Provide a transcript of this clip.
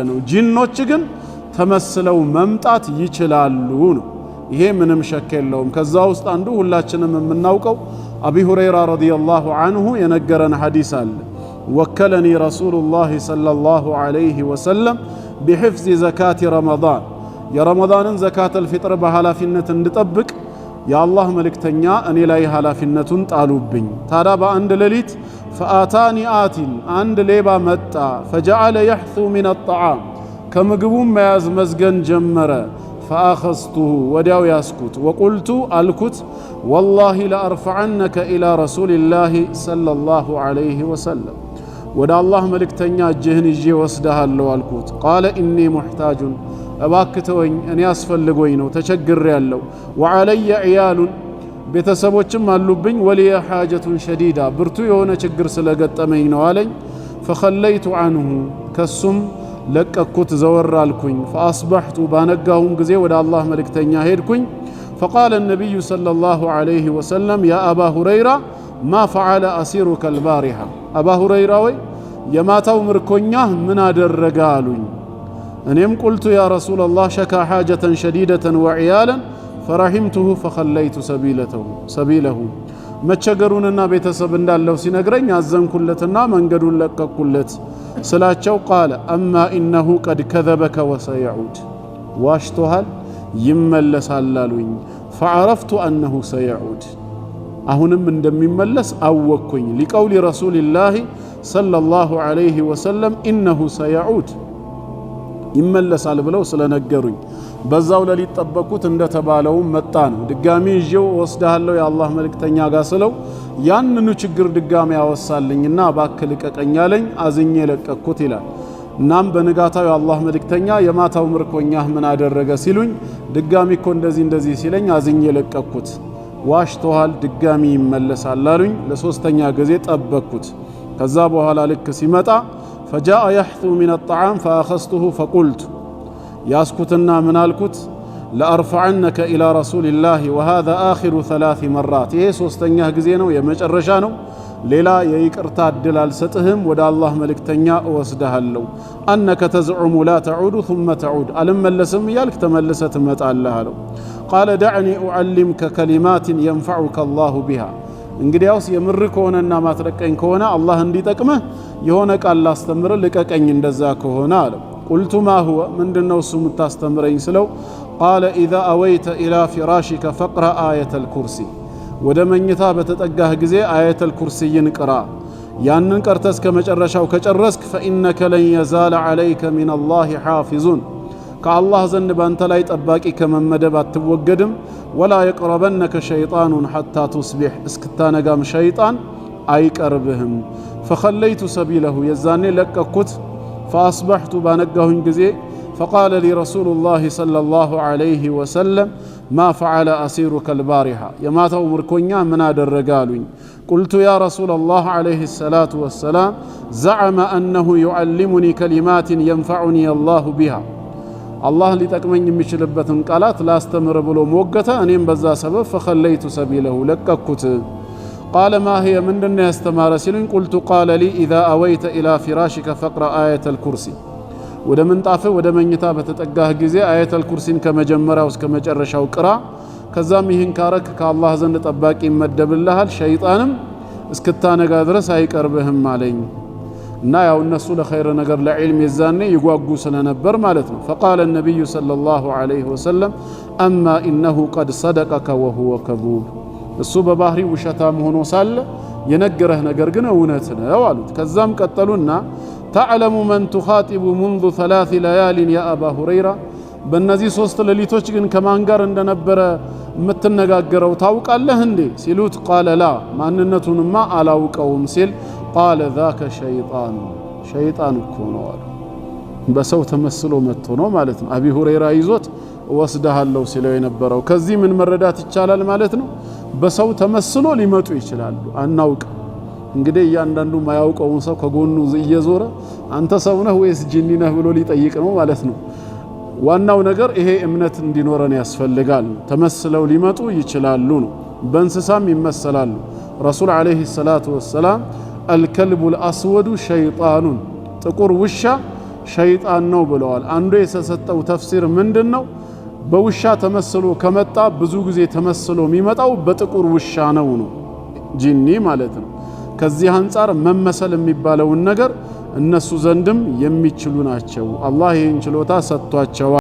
ነው። ጂኖች ግን ተመስለው መምጣት ይችላሉ ነው። ይሄ ምንም ሸክ የለውም። ከዛ ውስጥ አንዱ ሁላችንም የምናውቀው አቢ ሁረይራ ረዲየላሁ ዐንሁ የነገረን ሐዲስ አለ። ወከለኒ ረሱሉላህ ሰለላሁ ዐለይሂ ወሰለም ቢሕፍዝ ዘካቲ ረመዳን፣ የረመዳንን ዘካተል ፊጥር በኃላፊነት እንድጠብቅ የአላህ መልእክተኛ እኔ ላይ ኃላፊነቱን ጣሉብኝ። ታዲያ በአንድ ሌሊት ፈአታኒ አቲን፣ አንድ ሌባ መጣ። ፈጀዐለ የሕሱ ሚነ ጣዓም፣ ከምግቡም መያዝ መዝገን ጀመረ። ፈአኸዝቱሁ፣ ወዲያው ያስኩት። ወቁልቱ አልኩት፣ ወላሂ ለአርፈዐነከ ኢላ ረሱሊላሂ ሰለላሁ ዐለይሂ ወሰለም፣ ወደ አላህ መልእክተኛ እጅህን ይዤ ወስደሃለሁ አልኩት። ቃለ ኢኒ ሙሕታጁን፣ እባክተወኝ እኔ አስፈልጎኝ ነው ተቸግሬያለሁ። ወዐለየ ዕያሉን፣ ቤተሰቦችም አሉብኝ። ወሊየ ሓጀቱን ሸዲዳ፣ ብርቱ የሆነ ችግር ስለገጠመኝ ነው አለኝ። ፈኸለይቱ ዐንሁ፣ ከሱም ለቀኩት ዘወር አልኩኝ። ፈአስበሕቱ፣ ባነጋሁም ጊዜ ወደ አላህ መልእክተኛ ሄድኩኝ። ፈቃለ ነቢዩ ሰለላሁ ዐለይሂ ወሰለም ያ አባ ሁረይራ ማ ፈዓለ አሲሩከ አልባሪሐ፣ አባ ሁረይራ ወይ የማታው ምርኮኛህ ምን አደረገ አሉኝ። እኔም ቁልቱ ያ ረሱለላህ ሸካ ሓጀተን ሸዲደተን ወዕያለን ፈረሒምቱሁ ፈኸለይቱ ሰቢለሁ፣ መቸገሩንና ቤተሰብ እንዳለው ሲነግረኝ አዘንኩለትና መንገዱን ለቀኩለት ስላቸው፣ ቃለ አማ ኢነሁ ቀድ ከዘበከ ወሰየዑድ፣ ዋሽቶሃል ይመለሳል አሉኝ። ፈዐረፍቱ አነሁ ሰየዑድ፣ አሁንም እንደሚመለስ አወቅኩኝ። ሊቀውሊ ረሱሊላሂ ሰለላሁ ዐለይሂ ወሰለም ኢነሁ ሰየዑድ፣ ይመለሳል ብለው ስለነገሩኝ በዛው ሌሊት ጠበቅኩት። እንደተባለውም መጣ ነው። ድጋሚ ይዤው ወስደሃለሁ የአላህ መልእክተኛ ጋር ስለው ያንኑ ችግር ድጋሚ ያወሳልኝና እባክህ ልቀቀኝ አለኝ። አዝኜ ለቀቅኩት ይላል። እናም በንጋታው የአላህ መልእክተኛ የማታው ምርኮኛህ ምን አደረገ ሲሉኝ ድጋሚ እኮ እንደዚህ ሲለኝ አዝኜ ለቀቅኩት። ዋሽቶሃል ድጋሚ ይመለሳል አሉኝ። ለሶስተኛ ጊዜ ጠበቅኩት። ከዛ በኋላ ልክ ሲመጣ ፈጃአ የሕሱ ሚነ ጣዓም ፈአኸዝቱሁ ፈቁልቱ፣ ያስኩትና ምን አልኩት፣ ለአርፈዐነከ ኢላ ረሱሊላሂ ወሃዛ አኺሩ ሰላሲ መራት፣ ይሄ ሶስተኛህ ጊዜ ነው የመጨረሻ ነው፣ ሌላ የይቅርታ እድል አልሰጥህም፣ ወደ አላህ መልእክተኛ እወስደሃለሁ። አነከ ተዝዑሙ ላ ተዑዱ ثመ ተዑድ፣ አልመለስም እያልክ ተመልሰ ትመጣለህ አለው። ቃለ ደዕኒ ኡዓሊምከ ከሊማትን የንፈዑከ አላሁ ቢሃ፣ እንግዲያውስ የምር ከሆነና ማትለቀኝ ከሆነ አላህ እንዲጠቅምህ የሆነ ቃል ላስተምር ልቀቀኝ እንደዛ ከሆነ አለው። ቁልቱ ማ ሁወ፣ ምንድነው እሱ የምታስተምረኝ ስለው፣ ቃለ ኢዛ አወይተ ኢላ ፊራሽከ ፈቅረአ አየተል ኩርሲ፣ ወደ መኝታ በተጠጋህ ጊዜ አየተል ኩርሲይን ቅራ። ያንን ቀርተ እስከ መጨረሻው ከጨረስክ ፈኢነከ ለን የዛለ ዐለይከ ሚነላሂ ሓፊዙን፣ ከአላህ ዘንድ ባንተ ላይ ጠባቂ ከመመደብ አትወገድም። ወላ የቅረበነከ ሸይጣኑን ሐታ ቱስቢሕ፣ እስክታነጋም ሸይጣን አይቀርብህም። ፈኸለይቱ ሰቢለሁ፣ የዛኔ ለቀኩት። ፈአስበሕቱ፣ ባነጋሁኝ ጊዜ ፈቃለ ሊ ረሱሉላሂ ሰለላሁ ዐለይሂ ወሰለም ማ ፈዓለ አሲሩከ አልባሪሐ፣ የማታው ምርኮኛ ምን አደረገ አሉኝ። ቁልቱ ያ ረሱለላህ ዐለይሂ ሰላቱ ወሰላም ዘዐመ አነሁ ዩዓሊሙኒ ከሊማትን የንፈዑኒ አላሁ ቢሃ፣ አላህ ሊጠቅመኝ የሚችልበትን ቃላት ላስተምር ብሎ ሞገተ። እኔም በዛ ሰበብ ፈኸለይቱ ሰቢለሁ፣ ለቀኩት። ቃለ ማ ሂየ፣ ምንድነው ያስተማረ ሲሉኝ፣ ቁልቱ ቃለ ሊ ኢዛ አወይተ ኢላ ፊራሽከ ፈቅረ አየተል ኩርሲ፣ ወደ ምንጣፍህ ወደ መኝታ በተጠጋህ ጊዜ አየተል ኩርሲን ከመጀመሪያው እስከ መጨረሻው ቅራ። ከዛም ይህን ካረክ ከአላህ ዘንድ ጠባቂ ይመደብልሃል፣ ሸይጣንም እስክታነጋ ድረስ አይቀርብህም አለኝ። እና ያው እነሱ ለኸይር ነገር ለዕልም የዛኔ ይጓጉ ስለነበር ማለት ነው። ፈቃለ ነቢዩ ሰለላሁ ዐለይሂ ወሰለም አማ ኢነሁ ቀድ ሰደቀከ ወሁወ ከዙብ፣ እሱ በባህሪ ውሸታም ሆኖ ሳለ የነገረህ ነገር ግን እውነት ነው አሉት። ከዛም ቀጠሉና ተዕለሙ መን ቱኻጢቡ ሙንዙ ሰላሲ ለያሊን ያ አባ ሁረይራ፣ በእነዚህ 3 ሌሊቶች ግን ከማን ጋር እንደነበረ የምትነጋገረው ታውቃለህ እንዴ ሲሉት፣ ቃለ ላ፣ ማንነቱንማ አላውቀውም ሲል፣ ቃለ ዛከ ሸይጣን፣ ሸይጣን እኮ ነው አሉ። በሰው ተመስሎ መጥቶ ነው ማለት ነው። አቢ ሁረይራ ይዞት ወስደሃለሁ ሲለው የነበረው። ከዚህ ምን መረዳት ይቻላል ማለት ነው? በሰው ተመስሎ ሊመጡ ይችላሉ፣ አናውቅ። እንግዲህ እያንዳንዱ ማያውቀውን ሰው ከጎኑ እየዞረ አንተ ሰው ነህ ወይስ ጂኒ ነህ ብሎ ሊጠይቅ ነው ማለት ነው። ዋናው ነገር ይሄ እምነት እንዲኖረን ያስፈልጋል። ተመስለው ሊመጡ ይችላሉ ነው። በእንስሳም ይመሰላሉ። ረሱል ዓለይሂ ሰላቱ ወሰላም አልከልቡ ልአስወዱ ሸይጣኑን፣ ጥቁር ውሻ ሸይጣን ነው ብለዋል። አንዱ የተሰጠው ተፍሲር ምንድነው? በውሻ ተመስሎ ከመጣ ብዙ ጊዜ ተመስሎ የሚመጣው በጥቁር ውሻ ነው ጂኒ ማለት ነው። ከዚህ አንፃር መመሰል የሚባለውን ነገር እነሱ ዘንድም የሚችሉ ናቸው። አላህ ይህን ችሎታ ሰጥቷቸዋል።